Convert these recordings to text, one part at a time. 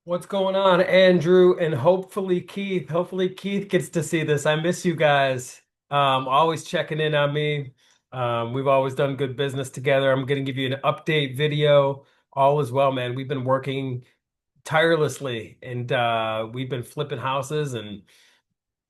What's going on, Andrew, and hopefully Keith? Hopefully Keith gets to see this. I miss you guys. Always checking in on me. We've always done good business together. I'm going to give you an update video. All is well, man. We've been working tirelessly, and we've been flipping houses and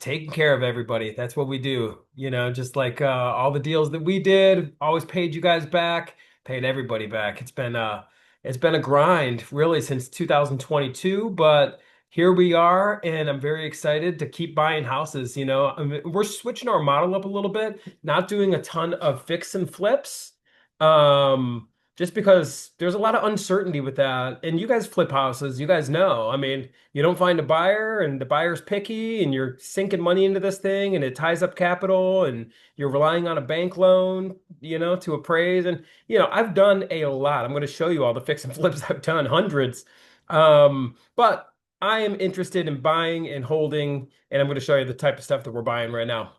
taking care of everybody. That's what we do. Just like all the deals that we did, always paid you guys back, paid everybody back. It's been a grind really since 2022, but here we are, and I'm very excited to keep buying houses. We're switching our model up a little bit, not doing a ton of fix and flips. Um, just because there's a lot of uncertainty with that. And you guys flip houses, you guys know. I mean, you don't find a buyer and the buyer's picky and you're sinking money into this thing and it ties up capital and you're relying on a bank loan, to appraise. And, I've done a lot. I'm going to show you all the fix and flips I've done, hundreds. But I am interested in buying and holding, and I'm going to show you the type of stuff that we're buying right now.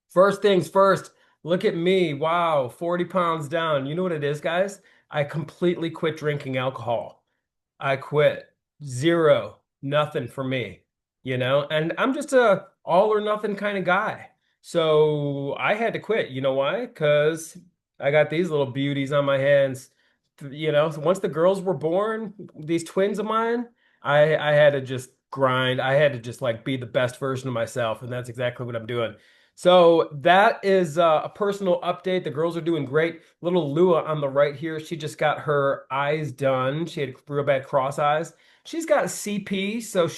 First things first, look at me. Wow, 40 pounds down. You know what it is, guys? I completely quit drinking alcohol. I quit. Zero. Nothing for me, and I'm just a all or nothing kind of guy. So I had to quit. You know why? Because I got these little beauties on my hands. So once the girls were born, these twins of mine, I had to just grind. I had to just like be the best version of myself, and that's exactly what I'm doing. So that is a personal update. The girls are doing great. Little Lua on the right here, she just got her eyes done. She had real bad cross eyes. She's got CP, so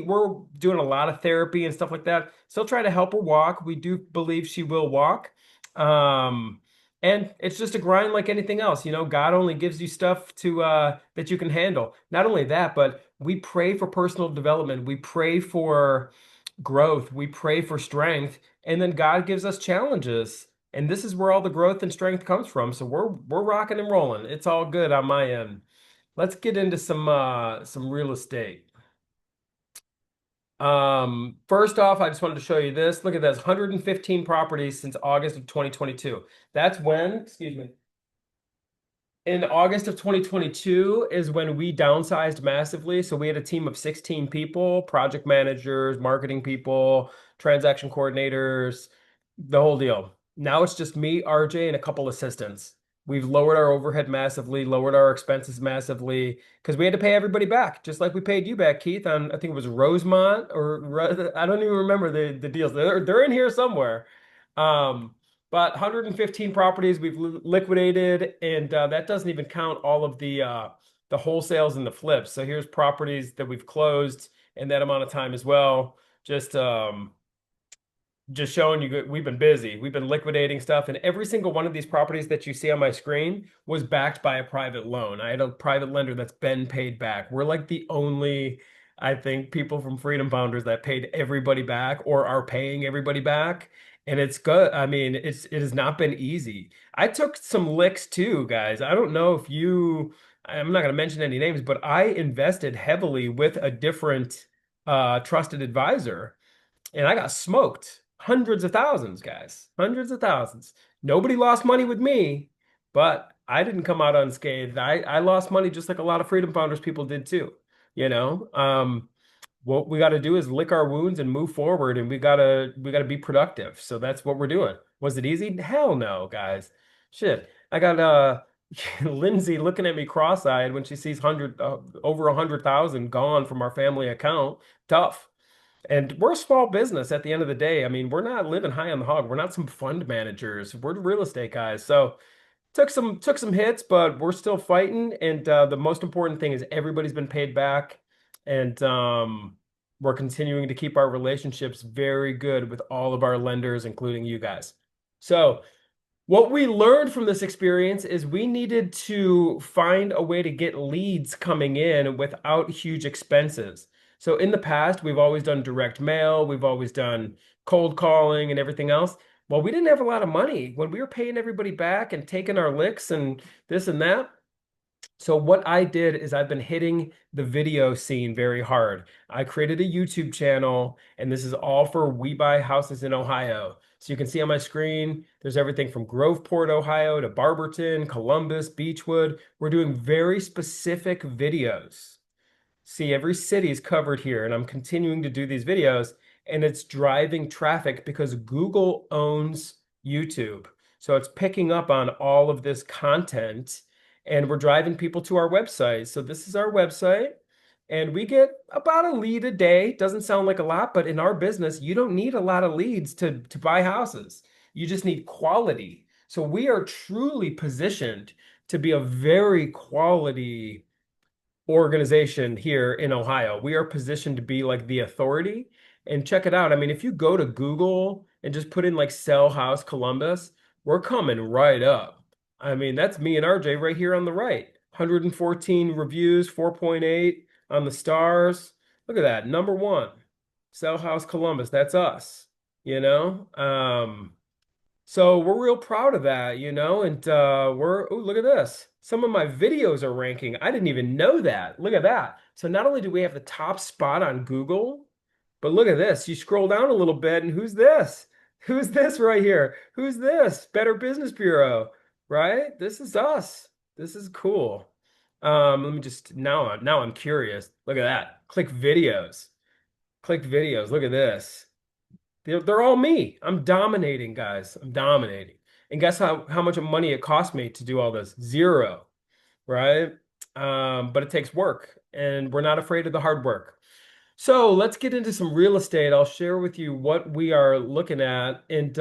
we're doing a lot of therapy and stuff like that. Still trying to help her walk. We do believe she will walk. Um, and it's just a grind like anything else. God only gives you stuff to that you can handle. Not only that, but we pray for personal development. We pray for growth. We pray for strength, and then God gives us challenges. And this is where all the growth and strength comes from. So we're rocking and rolling. It's all good on my end. Let's get into some real estate. First off, I just wanted to show you this. Look at this, 115 properties since August of 2022. That's when, excuse me, in August of 2022 is when we downsized massively. So we had a team of 16 people, project managers, marketing people, transaction coordinators, the whole deal. Now it's just me, RJ, and a couple assistants. We've lowered our overhead massively, lowered our expenses massively because we had to pay everybody back, just like we paid you back, Keith, on I think it was Rosemont I don't even remember the deals. They're in here somewhere. Um, but 115 properties we've liquidated, and that doesn't even count all of the wholesales and the flips. So here's properties that we've closed in that amount of time as well. Just showing you we've been busy. We've been liquidating stuff, and every single one of these properties that you see on my screen was backed by a private loan. I had a private lender that's been paid back. We're like the only, I think, people from Freedom Founders that paid everybody back or are paying everybody back. And it's good. I mean, it has not been easy. I took some licks too, guys. I don't know if I'm not going to mention any names, but I invested heavily with a different trusted advisor and I got smoked. Hundreds of thousands, guys. Hundreds of thousands. Nobody lost money with me, but I didn't come out unscathed. I lost money just like a lot of Freedom Founders people did too. You know, what we got to do is lick our wounds and move forward, and we gotta be productive. So that's what we're doing. Was it easy? Hell no, guys. Shit. I got Lindsay looking at me cross-eyed when she sees over 100,000 gone from our family account. Tough. And we're a small business at the end of the day. I mean, we're not living high on the hog. We're not some fund managers. We're real estate guys. So took some hits, but we're still fighting. And the most important thing is everybody's been paid back, and we're continuing to keep our relationships very good with all of our lenders, including you guys. So what we learned from this experience is we needed to find a way to get leads coming in without huge expenses. So in the past, we've always done direct mail, we've always done cold calling and everything else. Well, we didn't have a lot of money when we were paying everybody back and taking our licks and this and that. So what I did is I've been hitting the video scene very hard. I created a YouTube channel, and this is all for We Buy Houses in Ohio. So you can see on my screen, there's everything from Groveport, Ohio to Barberton, Columbus, Beechwood. We're doing very specific videos. See, every city is covered here, and I'm continuing to do these videos, and it's driving traffic because Google owns YouTube. So it's picking up on all of this content, and we're driving people to our website. So this is our website, and we get about a lead a day. Doesn't sound like a lot, but in our business, you don't need a lot of leads to buy houses. You just need quality. So we are truly positioned to be a very quality organization here in Ohio. We are positioned to be like the authority. And check it out. I mean, if you go to Google and just put in like sell house Columbus, we're coming right up. I mean, that's me and RJ right here on the right. 114 reviews, 4.8 on the stars. Look at that. Number one, sell house Columbus. That's us, you know? So we're real proud of that, and we're, oh, look at this. Some of my videos are ranking. I didn't even know that. Look at that. So not only do we have the top spot on Google, but look at this. You scroll down a little bit, and who's this? Who's this right here? Who's this? Better Business Bureau, right? This is us. This is cool. Let me just now I'm curious. Look at that. Click videos. Click videos. Look at this. They're all me. I'm dominating, guys. I'm dominating. And guess how much money it cost me to do all this? Zero, right? But it takes work, and we're not afraid of the hard work. So let's get into some real estate. I'll share with you what we are looking at. And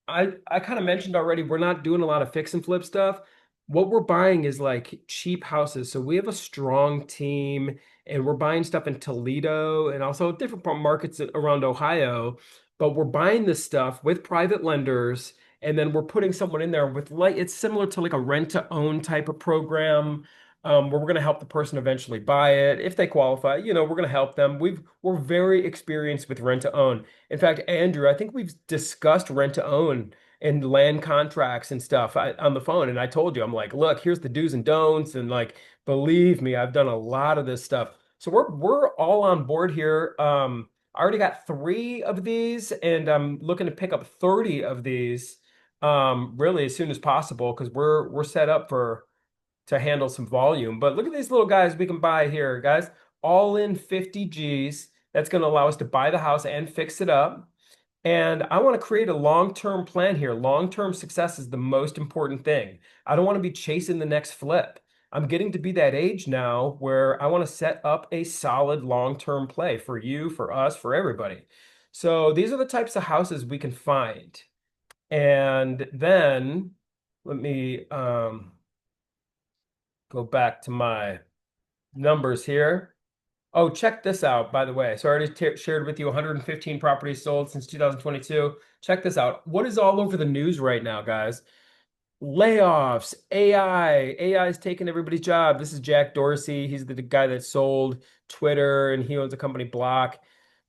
I kind of mentioned already, we're not doing a lot of fix and flip stuff. What we're buying is like cheap houses. So we have a strong team, and we're buying stuff in Toledo and also different markets around Ohio. But we're buying this stuff with private lenders, and then we're putting someone in there with like it's similar to like a rent to own type of program, where we're going to help the person eventually buy it if they qualify. We're going to help them. We're very experienced with rent to own. In fact, Andrew, I think we've discussed rent to own and land contracts and stuff on the phone. And I told you, I'm like, look, here's the do's and don'ts, and like, believe me, I've done a lot of this stuff. So we're all on board here. I already got 3 of these, and I'm looking to pick up 30 of these really as soon as possible because we're set up for to handle some volume. But look at these little guys we can buy here, guys. All in 50 G's. That's going to allow us to buy the house and fix it up. And I want to create a long-term plan here. Long-term success is the most important thing. I don't want to be chasing the next flip. I'm getting to be that age now where I want to set up a solid long-term play for you, for us, for everybody. So these are the types of houses we can find. And then let me go back to my numbers here. Oh, check this out, by the way. So I already shared with you 115 properties sold since 2022. Check this out. What is all over the news right now, guys? Layoffs, AI. AI is taking everybody's job. This is Jack Dorsey. He's the guy that sold Twitter, and he owns a company, Block.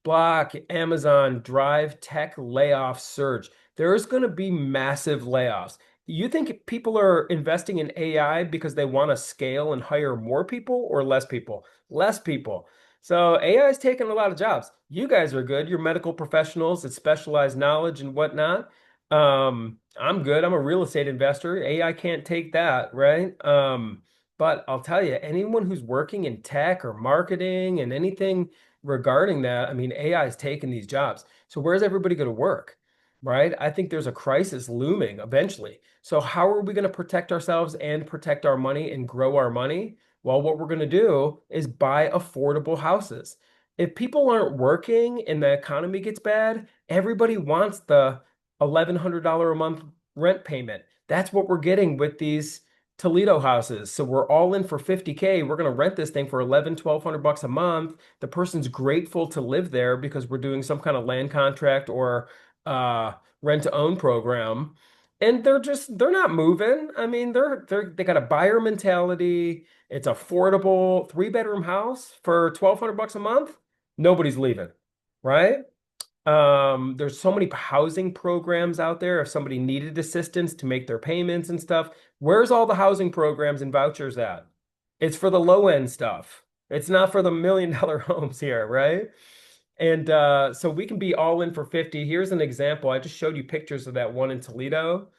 Block, Amazon, Drive, tech layoff surge. There's going to be massive layoffs. You think people are investing in AI because they want to scale and hire more people or less people? Less people. So AI is taking a lot of jobs. You guys are good. You're medical professionals that specialize knowledge and whatnot. I'm good. I'm a real estate investor. AI can't take that, right? But I'll tell you, anyone who's working in tech or marketing and anything regarding that, I mean, AI is taking these jobs. So where's everybody going to work? Right? I think there's a crisis looming eventually. So how are we going to protect ourselves and protect our money and grow our money? Well, what we're going to do is buy affordable houses. If people aren't working and the economy gets bad, everybody wants the $1,100 a month rent payment. That's what we're getting with these Toledo houses. So we're all in for 50K. We're going to rent this thing for 1,100 $1,200 a month. The person's grateful to live there because we're doing some kind of land contract or rent to own program. And they're not moving. I mean, they got a buyer mentality. It's affordable, 3-bedroom house for $1,200 a month. Nobody's leaving, right? There's so many housing programs out there. If somebody needed assistance to make their payments and stuff, where's all the housing programs and vouchers at? It's for the low end stuff. It's not for the $1 million homes here, right? And so we can be all in for 50. Here's an example. I just showed you pictures of that one in Toledo.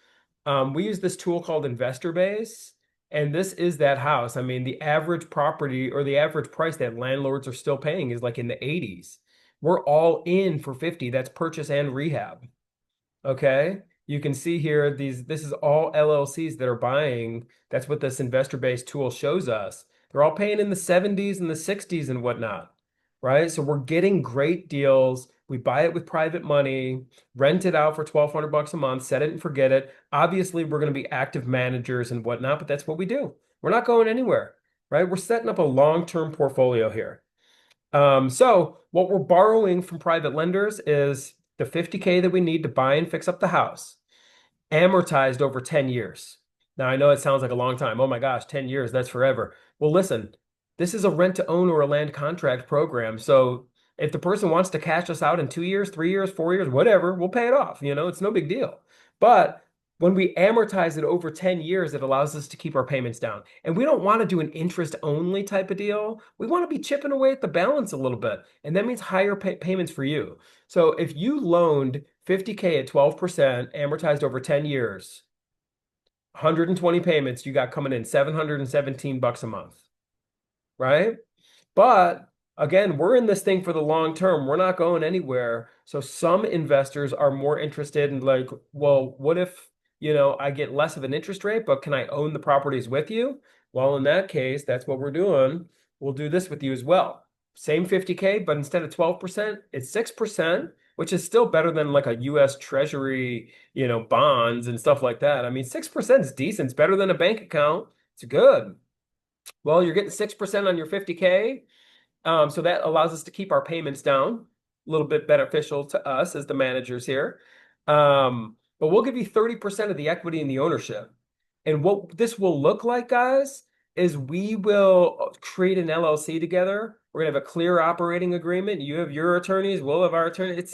We use this tool called Investor Base, And this is that house. I mean, the average property or the average price that landlords are still paying is like in the 80s. We're all in for 50. That's purchase and rehab. Okay. You can see here this is all LLCs that are buying. That's what this investor-based tool shows us. They're all paying in the 70s and the 60s and whatnot, right? So we're getting great deals. We buy it with private money, rent it out for 1,200 bucks a month, set it and forget it. Obviously, we're going to be active managers and whatnot, but that's what we do. We're not going anywhere, right? We're setting up a long-term portfolio here. So what we're borrowing from private lenders is the 50K that we need to buy and fix up the house, amortized over 10 years. Now, I know it sounds like a long time. Oh my gosh, 10 years, that's forever. Well, listen, this is a rent to own or a land contract program. So if the person wants to cash us out in 2 years, 3 years, 4 years, whatever, we'll pay it off. It's no big deal. But when we amortize it over 10 years, it allows us to keep our payments down. And we don't want to do an interest only type of deal. We want to be chipping away at the balance a little bit. And that means higher payments for you. So if you loaned 50K at 12%, amortized over 10 years, 120 payments, you got coming in 717 bucks a month, right? But again, we're in this thing for the long term. We're not going anywhere. So some investors are more interested in like, well, what if, I get less of an interest rate, but can I own the properties with you? Well, in that case, that's what we're doing. We'll do this with you as well. Same 50K, but instead of 12%, it's 6%, which is still better than like a US Treasury, bonds and stuff like that. I mean, 6% is decent. It's better than a bank account. It's good. Well, you're getting 6% on your 50K. So that allows us to keep our payments down, a little bit beneficial to us as the managers here. But we'll give you 30% of the equity in the ownership. And what this will look like, guys, is we will create an LLC together. We're gonna have a clear operating agreement. You have your attorneys, we'll have our attorney. It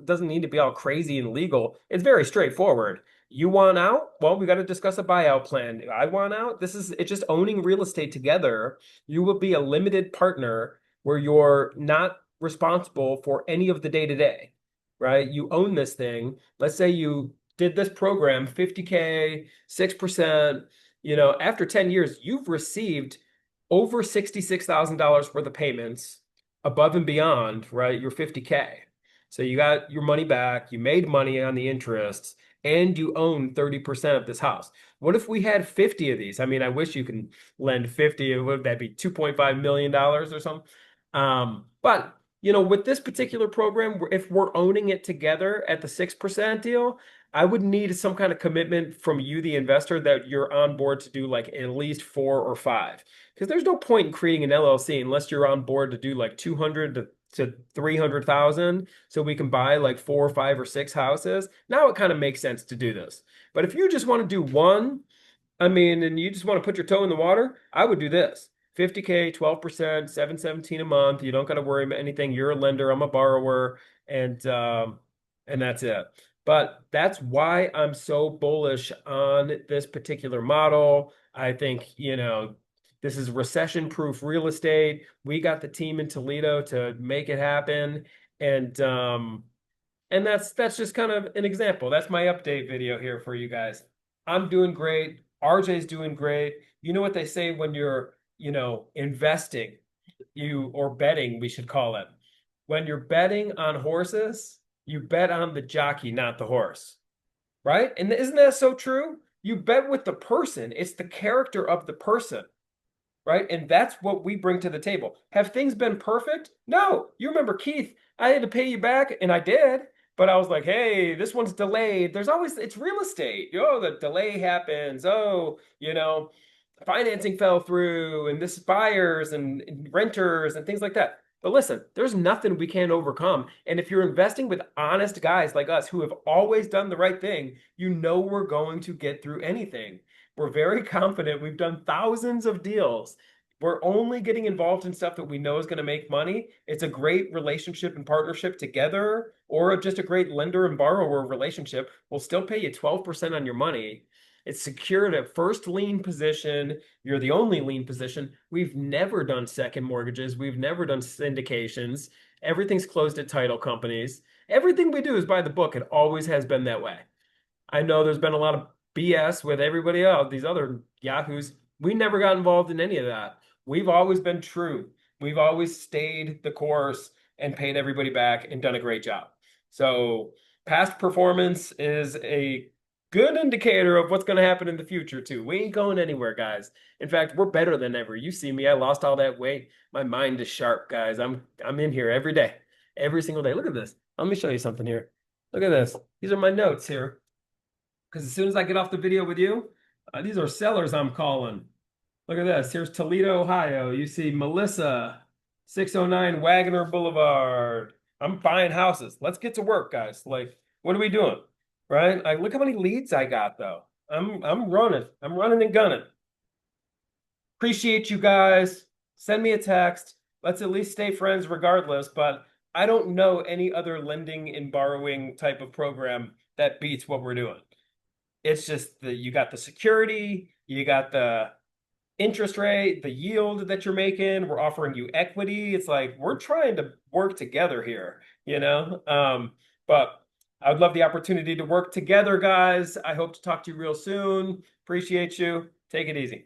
doesn't need to be all crazy and legal. It's very straightforward. You want out? Well, we got to discuss a buyout plan. I want out. It's just owning real estate together. You will be a limited partner where you're not responsible for any of the day to day, right? You own this thing. Let's say you did this program, 50K, 6%, after 10 years, you've received over $66,000 worth of payments above and beyond, right? Your 50K. So you got your money back, you made money on the interests, and you own 30% of this house. What if we had 50 of these? I mean, I wish you can lend 50. Would that be $2.5 million or something? But with this particular program, if we're owning it together at the 6% deal, I would need some kind of commitment from you, the investor, that you're on board to do like at least 4 or 5. Because there's no point in creating an LLC unless you're on board to do like 200 to 300,000 so we can buy like 4 or 5 or 6 houses. Now it kind of makes sense to do this. But if you just want to do one, I mean, and you just want to put your toe in the water, I would do this. 50K, 12%, 717 a month. You don't got to worry about anything. You're a lender, I'm a borrower, and that's it. But that's why I'm so bullish on this particular model. I think, this is recession-proof real estate. We got the team in Toledo to make it happen. And that's just kind of an example. That's my update video here for you guys. I'm doing great. RJ's doing great. You know what they say when you're, investing, or betting, we should call it. When you're betting on horses, you bet on the jockey, not the horse. Right? And isn't that so true? You bet with the person. It's the character of the person. Right? And that's what we bring to the table. Have things been perfect? No. You remember, Keith, I had to pay you back, and I did. But I was like, hey, this one's delayed. It's real estate. The delay happens. Oh, financing fell through, and this buyers and renters and things like that. But listen, there's nothing we can't overcome. And if you're investing with honest guys like us who have always done the right thing, we're going to get through anything. We're very confident. We've done thousands of deals. We're only getting involved in stuff that we know is going to make money. It's a great relationship and partnership together, or just a great lender and borrower relationship. We'll still pay you 12% on your money. It's secured at first lien position. You're the only lien position. We've never done second mortgages. We've never done syndications. Everything's closed at title companies. Everything we do is by the book. It always has been that way. I know there's been a lot of BS with everybody else, these other yahoos. We never got involved in any of that. We've always been true. We've always stayed the course and paid everybody back and done a great job. So past performance is a good indicator of what's going to happen in the future too. We ain't going anywhere, guys. In fact, we're better than ever. You see me, I lost all that weight. My mind is sharp, guys. I'm in here every day, every single day. Look at this. Let me show you something here. Look at this. These are my notes here. Because as soon as I get off the video with you, these are sellers I'm calling. Look at this. Here's Toledo, Ohio. You see Melissa, 609 Wagner Boulevard. I'm buying houses. Let's get to work, guys. Like, what are we doing? Right? Like, look how many leads I got, though. I'm running. I'm running and gunning. Appreciate you guys. Send me a text. Let's at least stay friends regardless. But I don't know any other lending and borrowing type of program that beats what we're doing. It's just you got the security, you got the interest rate, the yield that you're making. We're offering you equity. It's like we're trying to work together here, you know? But I would love the opportunity to work together, guys. I hope to talk to you real soon. Appreciate you. Take it easy.